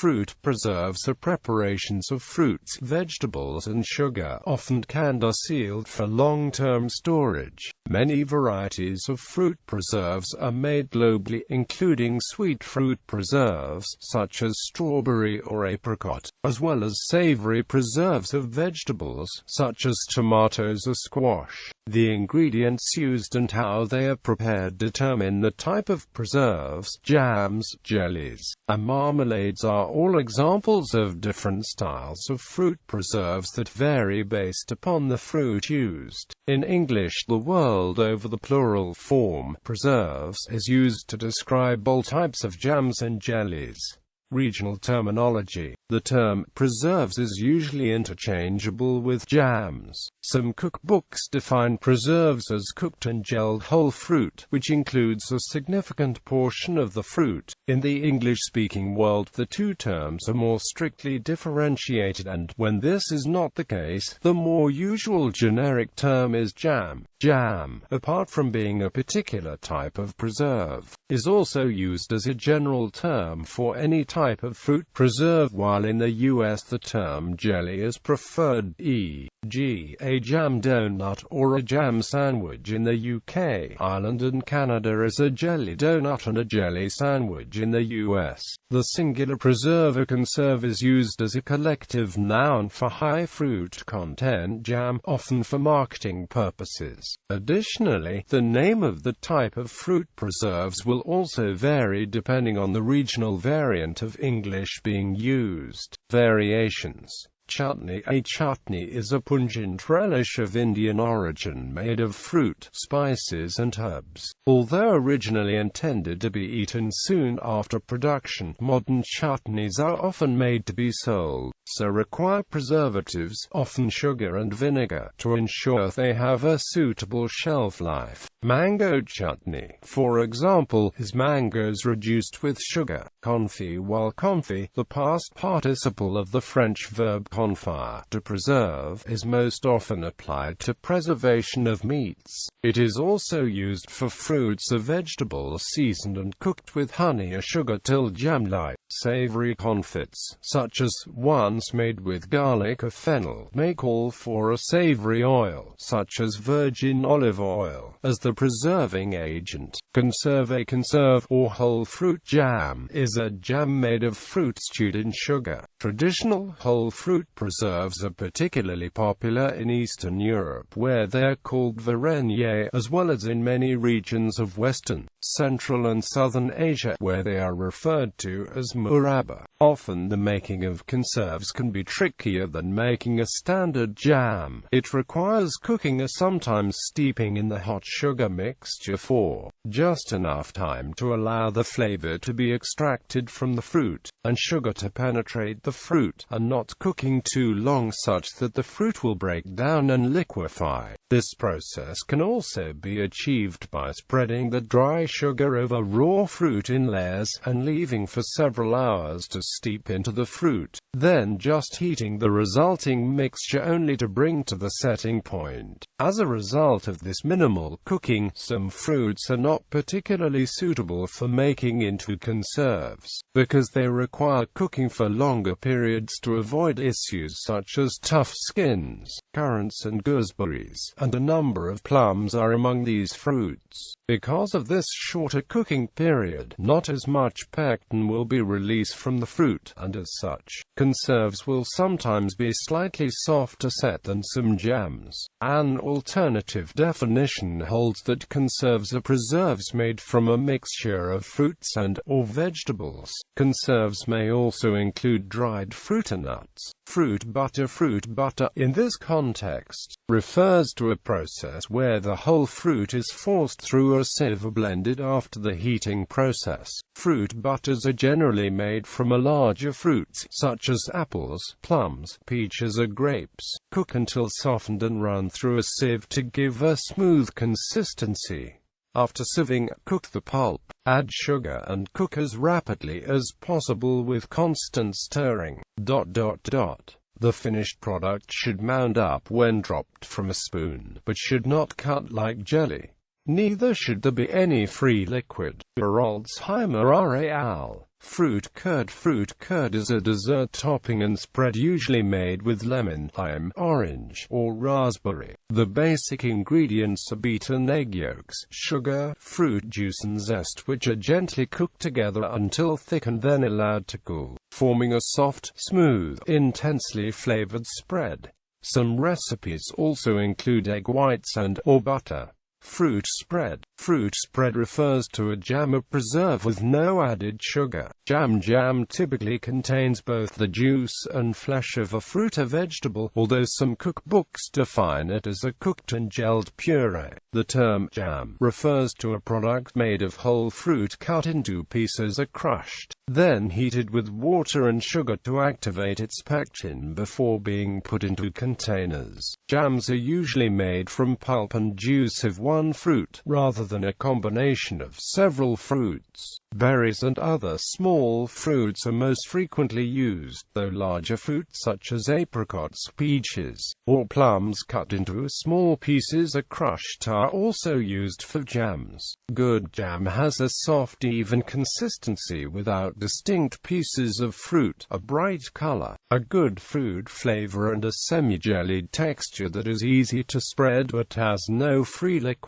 Fruit preserves are preparations of fruits, vegetables and sugar, often canned or sealed for long-term storage. Many varieties of fruit preserves are made globally, including sweet fruit preserves, such as strawberry or apricot, as well as savory preserves of vegetables, such as tomatoes or squash. The ingredients used and how they are prepared determine the type of preserves. Jams, jellies, and marmalades are all examples of different styles of fruit preserves that vary based upon the fruit used. In English the world over, the plural form, preserves, is used to describe all types of jams and jellies. Regional terminology. The term preserves is usually interchangeable with jams. Some cookbooks define preserves as cooked and gelled whole fruit, which includes a significant portion of the fruit. In the English-speaking world, the two terms are more strictly differentiated, and when this is not the case, the more usual generic term is jam. Jam, apart from being a particular type of preserve, is also used as a general term for any type of fruit preserve, while in the US the term jelly is preferred, e.g. a jam donut or a jam sandwich in the UK, Ireland and Canada is a jelly donut and a jelly sandwich in the US. The singular preserve or conserve is used as a collective noun for high fruit content jam, often for marketing purposes. Additionally, the name of the type of fruit preserves will also vary depending on the regional variant of English being used. Variations. Chutney. A chutney is a pungent relish of Indian origin made of fruit, spices and herbs. Although originally intended to be eaten soon after production, modern chutneys are often made to be sold, so require preservatives, often sugar and vinegar, to ensure they have a suitable shelf life. Mango chutney, for example, is mangoes reduced with sugar. Confit. While confit, the past participle of the French verb confire, to preserve, is most often applied to preservation of meats, it is also used for fruits or vegetables seasoned and cooked with honey or sugar till jam-like. Savory confits, such as ones made with garlic or fennel, may call for a savory oil, such as virgin olive oil, as the preserving agent. Conserve. A conserve, or whole fruit jam, is a jam made of fruit stewed in sugar. Traditional whole fruit preserves are particularly popular in Eastern Europe, where they are called varieties, as well as in many regions of Western, Central and Southern Asia, where they are referred to as murabba. Often the making of conserves can be trickier than making a standard jam. It requires cooking or sometimes steeping in the hot sugar mixture for just enough time to allow the flavor to be extracted from the fruit, and sugar to penetrate the fruit, and not cooking too long such that the fruit will break down and liquefy. This process can also be achieved by spreading the dry sugar over raw fruit in layers, and leaving for several hours to steep into the fruit, then just heating the resulting mixture only to bring to the setting point. As a result of this minimal cooking, some fruits are not particularly suitable for making into conserves, because they require cooking for longer periods to avoid issues such as tough skins. Currants and gooseberries, and a number of plums are among these fruits. Because of this shorter cooking period, not as much pectin will be released from the fruit, and as such, conserves will sometimes be slightly softer set than some jams. An alternative definition holds that conserves are preserves made from a mixture of fruits and/or vegetables. Conserves may also include dried fruit and nuts. Fruit butter. Fruit butter, in this context, refers to a process where the whole fruit is forced through a sieve or blended after the heating process. Fruit butters are generally made from a larger fruits, such as apples, plums, peaches or grapes. Cook until softened and run through a sieve to give a smooth consistency. After sieving, cook the pulp, add sugar and cook as rapidly as possible with constant stirring. The finished product should mound up when dropped from a spoon, but should not cut like jelly. Neither should there be any free liquid. Alzheimer al. Fruit curd. Fruit curd is a dessert topping and spread usually made with lemon, lime, orange, or raspberry. The basic ingredients are beaten egg yolks, sugar, fruit juice and zest, which are gently cooked together until thick and then allowed to cool, forming a soft, smooth, intensely flavored spread. Some recipes also include egg whites and/or butter. Fruit spread. Fruit spread refers to a jam or preserve with no added sugar. Jam typically contains both the juice and flesh of a fruit or vegetable, although some cookbooks define it as a cooked and gelled puree. The term jam refers to a product made of whole fruit cut into pieces or crushed, then heated with water and sugar to activate its pectin before being put into containers. Jams are usually made from pulp and juice of one fruit, rather than a combination of several fruits. Berries and other small fruits are most frequently used, though larger fruits such as apricots, peaches, or plums cut into small pieces or crushed are also used for jams. Good jam has a soft, even consistency without distinct pieces of fruit, a bright color, a good fruit flavor and a semi-jellied texture that is easy to spread but has no free liquid.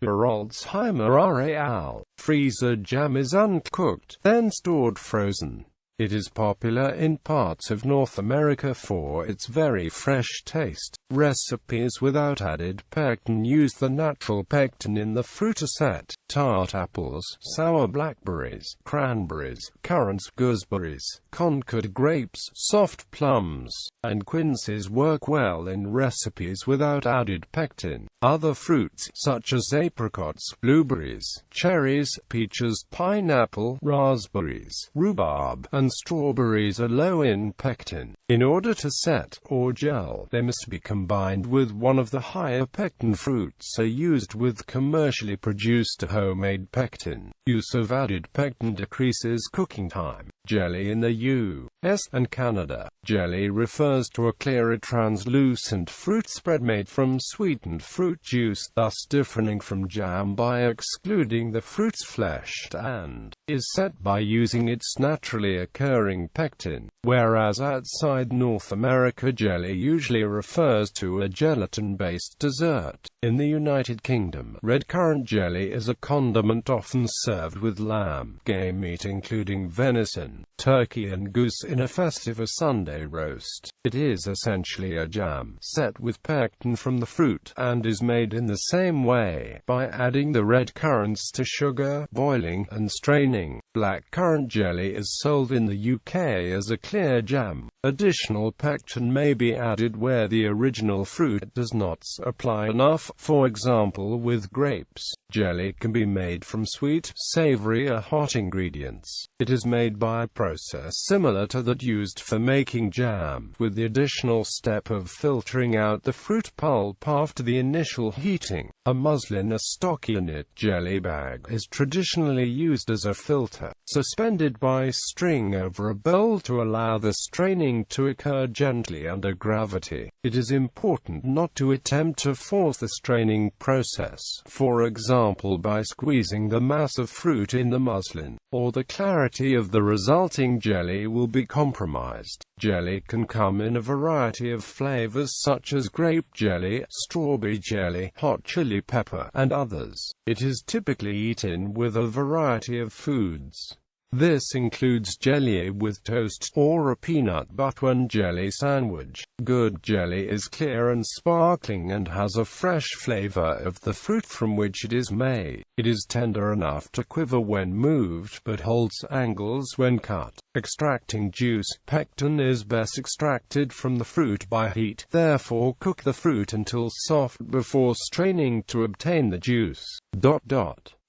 Alzheimer al. Freezer jam is uncooked, then stored frozen. It is popular in parts of North America for its very fresh taste. Recipes without added pectin use the natural pectin in the fruit set. Tart apples, sour blackberries, cranberries, currants, gooseberries, Concord grapes, soft plums, and quinces work well in recipes without added pectin. Other fruits, such as apricots, blueberries, cherries, peaches, pineapple, raspberries, rhubarb, and strawberries are low in pectin. In order to set, or gel, they must be combined with one of the higher pectin fruits or used with commercially produced homemade pectin. Use of added pectin decreases cooking time. Jelly in the U.S. and Canada. Jelly refers to a clearer translucent fruit spread made from sweetened fruit juice, thus differing from jam by excluding the fruit's flesh, and is set by using its naturally occurring pectin, whereas outside North America jelly usually refers to a gelatin-based dessert. In the United Kingdom, red currant jelly is a condiment often served with lamb, game meat including venison, turkey and goose in a festive or Sunday roast. It is essentially a jam, set with pectin from the fruit, and is made in the same way, by adding the red currants to sugar, boiling, and straining. Black currant jelly is sold in the UK as a clear jam. Additional pectin may be added where the original fruit does not supply enough, for example with grapes. Jelly can be made from sweet, savory or hot ingredients. It is made by a process similar to that used for making jam, with the additional step of filtering out the fruit pulp after the initial heating. A muslin or stockinette jelly bag is traditionally used as a filter, suspended by string over a bowl to allow the straining to occur gently under gravity. It is important not to attempt to force the straining process, for example by squeezing the mass of fruit in the muslin, or the clarity of the resulting jelly will be compromised. Jelly can come in a variety of flavors such as grape jelly, strawberry jelly, hot chili pepper, and others. It is typically eaten with a variety of foods. This includes jelly with toast, or a peanut butter and jelly sandwich. Good jelly is clear and sparkling and has a fresh flavor of the fruit from which it is made. It is tender enough to quiver when moved, but holds angles when cut. Extracting juice. Pectin is best extracted from the fruit by heat, therefore cook the fruit until soft before straining to obtain the juice.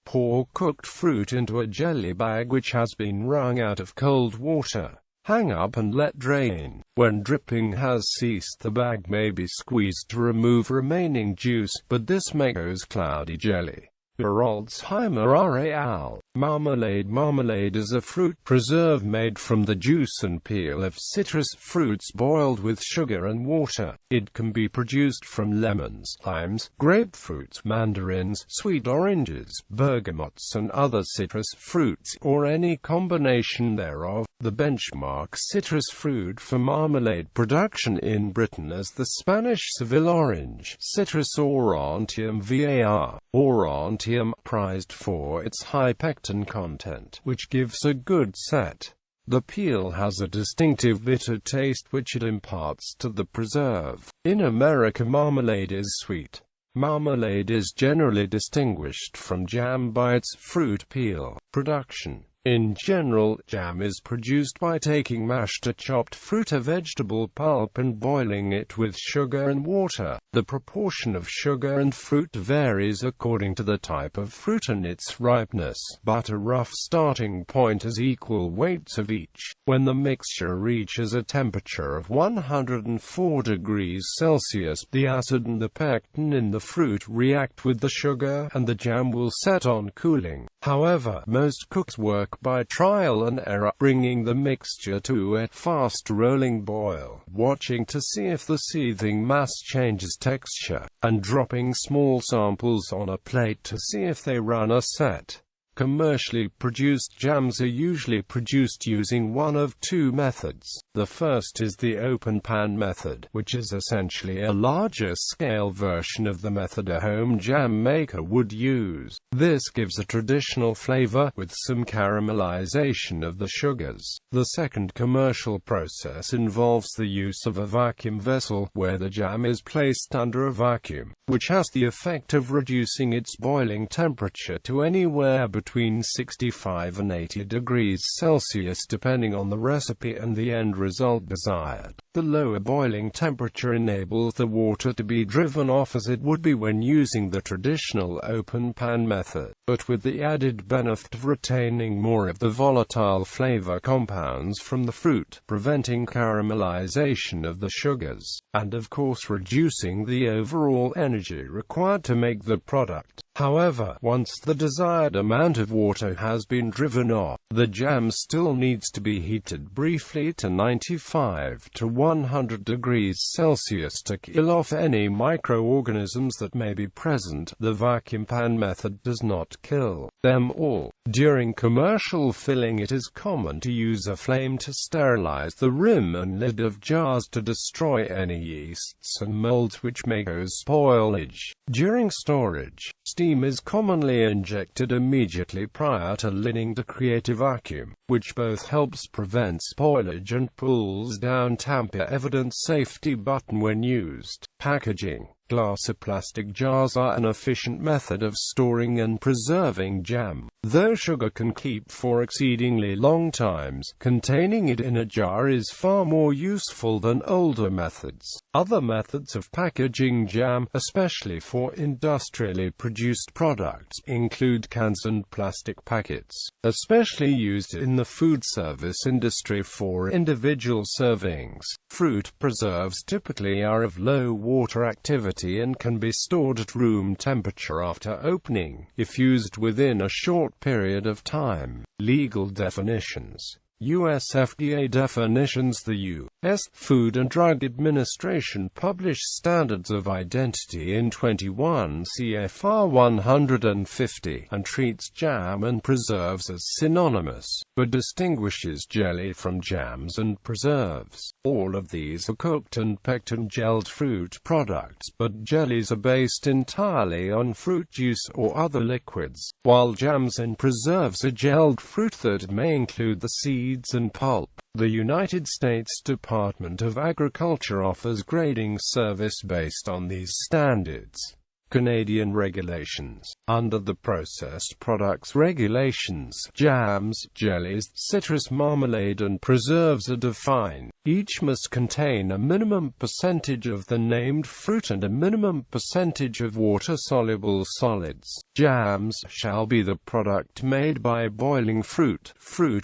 Pour cooked fruit into a jelly bag which has been wrung out of cold water. Hang up and let drain. When dripping has ceased, the bag may be squeezed to remove remaining juice, but this makes cloudy jelly. Alzheimer al. Marmalade. Marmalade is a fruit preserve made from the juice and peel of citrus fruits boiled with sugar and water. It can be produced from lemons, limes, grapefruits, mandarins, sweet oranges, bergamots and other citrus fruits, or any combination thereof. The benchmark citrus fruit for marmalade production in Britain is the Spanish Seville orange, Citrus aurantium var. Aurantium, prized for its high pectin content, which gives a good set. The peel has a distinctive bitter taste which it imparts to the preserve. In America, marmalade is sweet. Marmalade is generally distinguished from jam by its fruit peel production. In general, jam is produced by taking mashed or chopped fruit or vegetable pulp and boiling it with sugar and water. The proportion of sugar and fruit varies according to the type of fruit and its ripeness, but a rough starting point is equal weights of each. When the mixture reaches a temperature of 104 degrees Celsius, the acid and the pectin in the fruit react with the sugar, and the jam will set on cooling. However, most cooks work by trial and error, bringing the mixture to a fast rolling boil, watching to see if the seething mass changes texture, and dropping small samples on a plate to see if they run a set. Commercially produced jams are usually produced using one of two methods. The first is the open pan method, which is essentially a larger scale version of the method a home jam maker would use. This gives a traditional flavor, with some caramelization of the sugars. The second commercial process involves the use of a vacuum vessel, where the jam is placed under a vacuum, which has the effect of reducing its boiling temperature to anywhere between 65 and 80 degrees Celsius depending on the recipe and the end result desired. The lower boiling temperature enables the water to be driven off as it would be when using the traditional open pan method, but with the added benefit of retaining more of the volatile flavor compounds from the fruit, preventing caramelization of the sugars, and of course reducing the overall energy required to make the product. However, once the desired amount of water has been driven off, the jam still needs to be heated briefly to 95 to 100 degrees Celsius to kill off any microorganisms that may be present. The vacuum pan method does not kill them all. During commercial filling, it is common to use a flame to sterilize the rim and lid of jars to destroy any yeasts and molds which may cause spoilage. During storage, steam is commonly injected immediately prior to lidding to create a vacuum, which both helps prevent spoilage and pulls down tamper-evident safety button when used. Packaging. Glass or plastic jars are an efficient method of storing and preserving jam. Though sugar can keep for exceedingly long times, containing it in a jar is far more useful than older methods. Other methods of packaging jam, especially for industrially produced products, include cans and plastic packets, especially used in the food service industry for individual servings. Fruit preserves typically are of low water activity and can be stored at room temperature after opening, if used within a short period of time. Legal definitions. U.S. FDA definitions. The U.S. Food and Drug Administration published standards of identity in 21 CFR 150, and treats jam and preserves as synonymous, but distinguishes jelly from jams and preserves. All of these are cooked and pectin gelled fruit products, but jellies are based entirely on fruit juice or other liquids, while jams and preserves are gelled fruit that may include the seeds and pulp. The United States Department of Agriculture offers grading service based on these standards. Canadian regulations. Under the Processed Products Regulations, jams, jellies, citrus marmalade and preserves are defined. Each must contain a minimum percentage of the named fruit and a minimum percentage of water-soluble solids. Jams shall be the product made by boiling fruit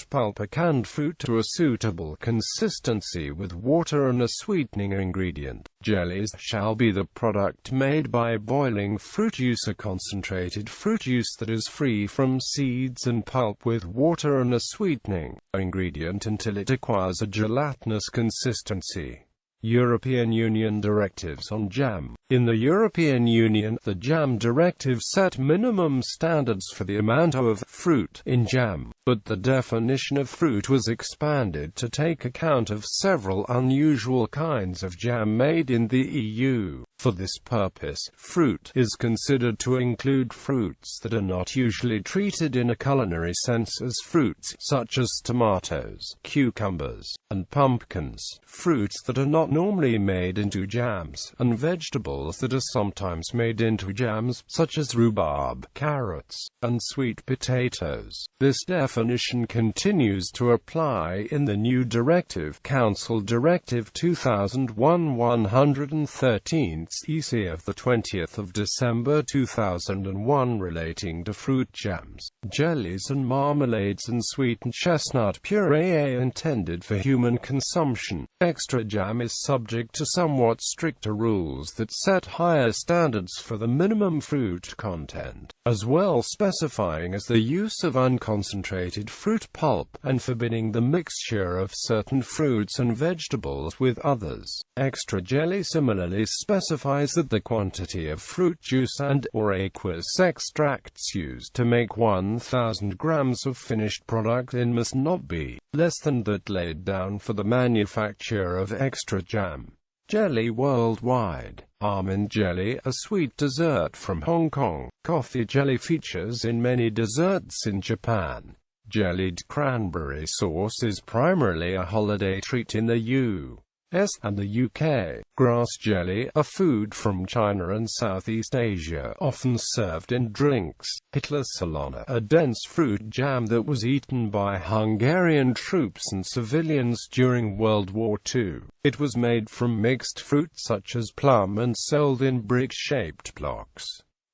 pulp or canned fruit to a suitable consistency with water and a sweetening ingredient. Jellies shall be the product made by boiling fruit juice, a concentrated fruit juice that is free from seeds and pulp, with water and a sweetening ingredient until it acquires a gelatinous consistency. European Union directives on jam. In the European Union, the Jam Directive set minimum standards for the amount of fruit in jam, but the definition of fruit was expanded to take account of several unusual kinds of jam made in the EU. For this purpose, fruit is considered to include fruits that are not usually treated in a culinary sense as fruits, such as tomatoes, cucumbers, and pumpkins, fruits that are not normally made into jams, and vegetables that are sometimes made into jams, such as rhubarb, carrots, and sweet potatoes. This definition continues to apply in the new directive, Council Directive 2001/113 EC of 20 December 2001 relating to fruit jams, jellies and marmalades and sweetened chestnut puree intended for human consumption. Extra jam is subject to somewhat stricter rules that set higher standards for the minimum fruit content, as well specifying as the use of unconcentrated fruit pulp, and forbidding the mixture of certain fruits and vegetables with others. Extra jelly similarly specifies that the quantity of fruit juice and/or aqueous extracts used to make 1,000 grams of finished product in must not be less than that laid down for the manufacture of extra jam. Jelly worldwide. Almond jelly, a sweet dessert from Hong Kong. Coffee jelly features in many desserts in Japan. Jellied cranberry sauce is primarily a holiday treat in the US and the UK. Grass jelly, a food from China and Southeast Asia, often served in drinks. Hitler Salona, a dense fruit jam that was eaten by Hungarian troops and civilians during World War II. It was made from mixed fruit such as plum and sold in brick-shaped blocks.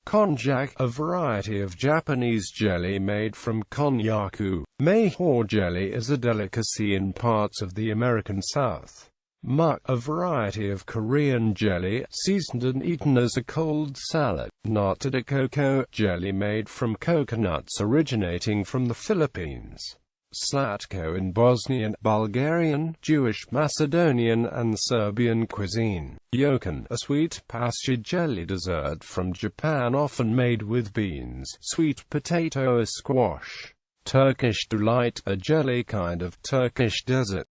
Konjac, a variety of Japanese jelly made from konnyaku. Mayhor jelly is a delicacy in parts of the American South. Muk, a variety of Korean jelly, seasoned and eaten as a cold salad. Nata de coco, jelly made from coconuts originating from the Philippines. Slatko in Bosnian, Bulgarian, Jewish, Macedonian, and Serbian cuisine. Yokan, a sweet, pasture jelly dessert from Japan often made with beans, sweet potato or squash. Turkish delight, a jelly kind of Turkish dessert.